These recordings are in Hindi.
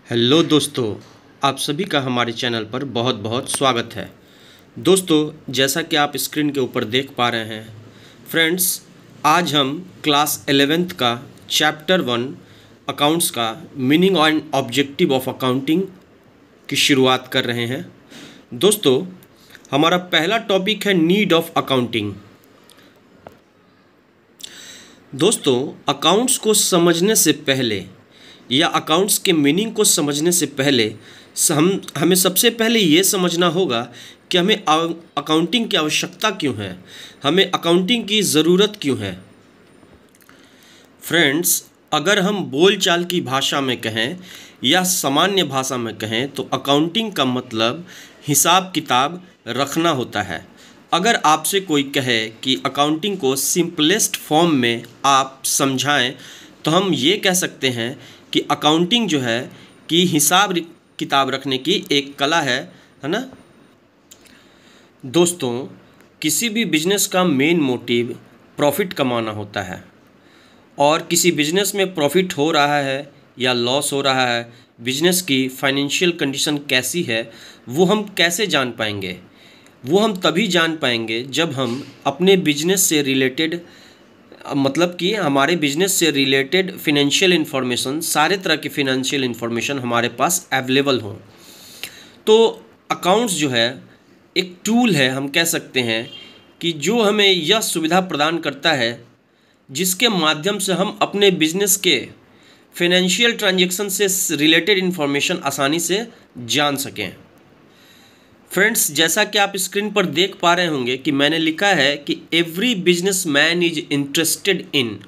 हेलो दोस्तों, आप सभी का हमारे चैनल पर बहुत बहुत स्वागत है। दोस्तों, जैसा कि आप स्क्रीन के ऊपर देख पा रहे हैं फ्रेंड्स, आज हम क्लास 11th का चैप्टर 1 अकाउंट्स का meaning and objective of accounting की शुरुआत कर रहे हैं। दोस्तों, हमारा पहला टॉपिक है नीड ऑफ अकाउंटिंग। दोस्तों, अकाउंट्स को समझने से पहले या अकाउंट्स के मीनिंग को समझने से पहले हमें सबसे पहले ये समझना होगा कि हमें अकाउंटिंग की आवश्यकता क्यों है, हमें अकाउंटिंग की ज़रूरत क्यों है। फ्रेंड्स, अगर हम बोलचाल की भाषा में कहें या सामान्य भाषा में कहें तो अकाउंटिंग का मतलब हिसाब किताब रखना होता है। अगर आपसे कोई कहे कि अकाउंटिंग को सिंपलेस्ट फॉर्म में आप समझाएं तो हम ये कह सकते हैं कि अकाउंटिंग जो है कि हिसाब किताब रखने की एक कला है ना। दोस्तों, किसी भी बिजनेस का मेन मोटिव प्रॉफिट कमाना होता है और किसी बिजनेस में प्रॉफिट हो रहा है या लॉस हो रहा है, बिजनेस की फाइनेंशियल कंडीशन कैसी है, वो हम कैसे जान पाएंगे। वो हम तभी जान पाएंगे जब हम अपने बिजनेस से रिलेटेड मतलब कि हमारे बिजनेस से रिलेटेड फिनेंशियल इन्फॉर्मेशन, सारे तरह की फिनेंशियल इन्फॉर्मेशन हमारे पास अवेलेबल हो। तो अकाउंट्स जो है एक टूल है, हम कह सकते हैं कि जो हमें यह सुविधा प्रदान करता है जिसके माध्यम से हम अपने बिजनेस के फिनेंशियल ट्रांजैक्शन से रिलेटेड इन्फॉर्मेशन आसानी से जान सकें। फ्रेंड्स, जैसा कि आप स्क्रीन पर देख पा रहे होंगे कि मैंने लिखा है कि every businessman is interested in,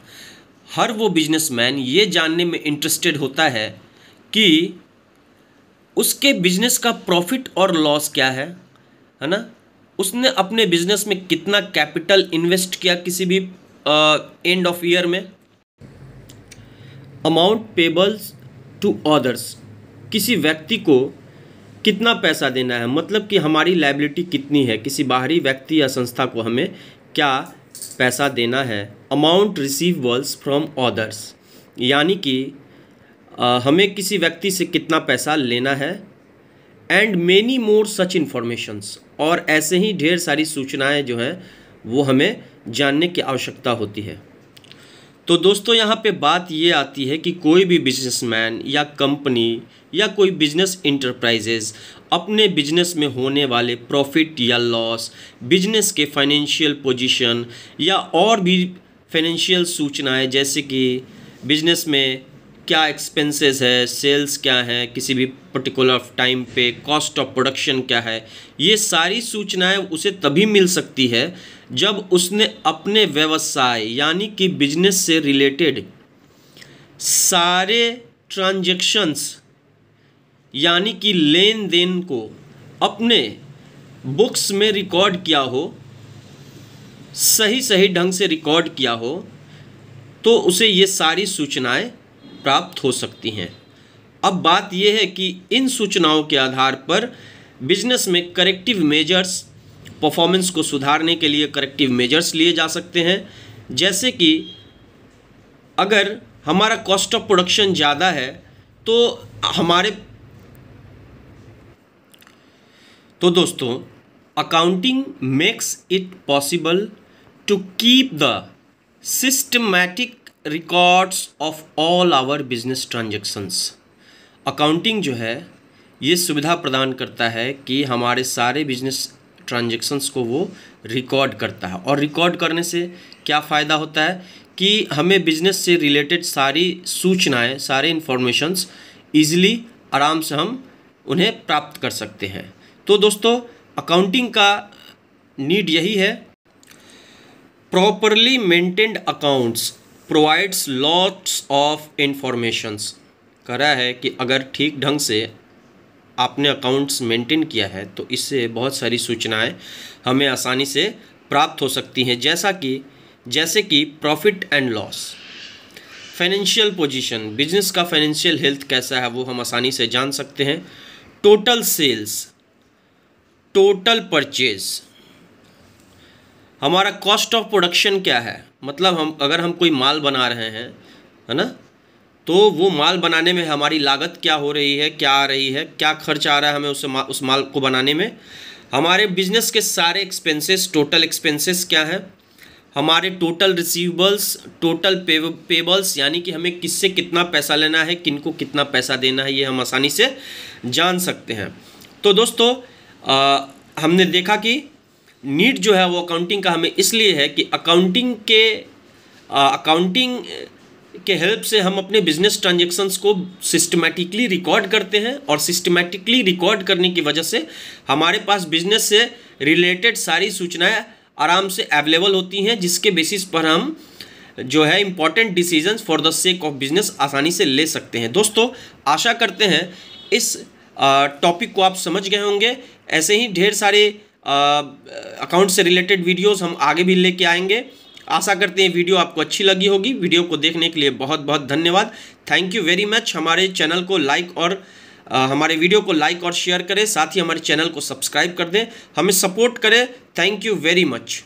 हर वो बिजनेसमैन ये जानने में इंटरेस्टेड होता है कि उसके बिजनेस का प्रॉफिट और लॉस क्या है ना। उसने अपने बिजनेस में कितना कैपिटल इन्वेस्ट किया किसी भी एंड ऑफ ईयर में, अमाउंट पेबल्स टू अदर्स, किसी व्यक्ति को कितना पैसा देना है, मतलब कि हमारी लायबिलिटी कितनी है, किसी बाहरी व्यक्ति या संस्था को हमें क्या पैसा देना है। अमाउंट रिसीवेबल्स फ्रॉम अदर्स, यानी कि हमें किसी व्यक्ति से कितना पैसा लेना है। And many more such informations, और ऐसे ही ढेर सारी सूचनाएं जो हैं वो हमें जानने की आवश्यकता होती है। तो दोस्तों, यहाँ पे बात ये आती है कि कोई भी बिजनेसमैन या कंपनी या कोई बिजनेस इंटरप्राइजेज अपने बिजनेस में होने वाले प्रॉफिट या लॉस, बिजनेस के फाइनेंशियल पोजीशन या और भी फाइनेंशियल सूचनाएं, जैसे कि बिजनेस में क्या एक्सपेंसेस है, सेल्स क्या है, किसी भी पर्टिकुलर टाइम पे कॉस्ट ऑफ प्रोडक्शन क्या है, ये सारी सूचनाएं उसे तभी मिल सकती है जब उसने अपने व्यवसाय यानी कि बिजनेस से रिलेटेड सारे ट्रांजैक्शंस यानी कि लेन देन को अपने बुक्स में रिकॉर्ड किया हो, सही ढंग से रिकॉर्ड किया हो, तो उसे ये सारी सूचनाएं प्राप्त हो सकती हैं। अब बात यह है कि इन सूचनाओं के आधार पर बिजनेस में करेक्टिव मेजर्स, परफॉर्मेंस को सुधारने के लिए करेक्टिव मेजर्स लिए जा सकते हैं। जैसे कि अगर हमारा कॉस्ट ऑफ प्रोडक्शन ज़्यादा है तो दोस्तों, accounting makes it possible to keep the systematic records of all our business transactions. Accounting जो है ये सुविधा प्रदान करता है कि हमारे सारे बिजनेस ट्रांजैक्शंस को वो रिकॉर्ड करता है। और रिकॉर्ड करने से क्या फ़ायदा होता है कि हमें बिजनेस से रिलेटेड सारी सूचनाएं, सारे इन्फॉर्मेशंस ईजिली, आराम से हम उन्हें प्राप्त कर सकते हैं। तो दोस्तों, अकाउंटिंग का नीड यही है। Properly maintained accounts provides lots of informations. कह रहा है कि अगर ठीक ढंग से आपने अकाउंट्स मेंटेन किया है तो इससे बहुत सारी सूचनाएं हमें आसानी से प्राप्त हो सकती हैं, जैसे कि profit and loss, financial position, business का फाइनेंशियल हेल्थ कैसा है वो हम आसानी से जान सकते हैं। टोटल सेल्स, टोटल परचेज, हमारा कॉस्ट ऑफ प्रोडक्शन क्या है, मतलब अगर हम कोई माल बना रहे हैं है ना, तो वो माल बनाने में हमारी लागत क्या हो रही है, क्या आ रही है, क्या खर्च आ रहा है हमें उस माल को बनाने में, हमारे बिजनेस के सारे एक्सपेंसेस, टोटल एक्सपेंसेस क्या हैं, हमारे टोटल रिसीवेबल्स, टोटल पेबल्स, यानी कि हमें किससे कितना पैसा लेना है, किनको कितना पैसा देना है, ये हम आसानी से जान सकते हैं। तो दोस्तों हमने देखा कि नीड जो है वो अकाउंटिंग का हमें इसलिए है कि अकाउंटिंग के हेल्प से हम अपने बिजनेस ट्रांजैक्शंस को सिस्टमैटिकली रिकॉर्ड करते हैं, और सिस्टमैटिकली रिकॉर्ड करने की वजह से हमारे पास बिजनेस से रिलेटेड सारी सूचनाएं आराम से अवेलेबल होती हैं, जिसके बेसिस पर हम जो है important decisions for the sake of business आसानी से ले सकते हैं। दोस्तों आशा करते हैं इस टॉपिक को आप समझ गए होंगे। ऐसे ही ढेर सारे अकाउंट से रिलेटेड वीडियोस हम आगे भी लेके आएंगे। आशा करते हैं वीडियो आपको अच्छी लगी होगी। वीडियो को देखने के लिए बहुत बहुत धन्यवाद। Thank you very much. हमारे चैनल को लाइक और हमारे वीडियो को लाइक और शेयर करें, साथ ही हमारे चैनल को सब्सक्राइब कर दें, हमें सपोर्ट करें। Thank you very much.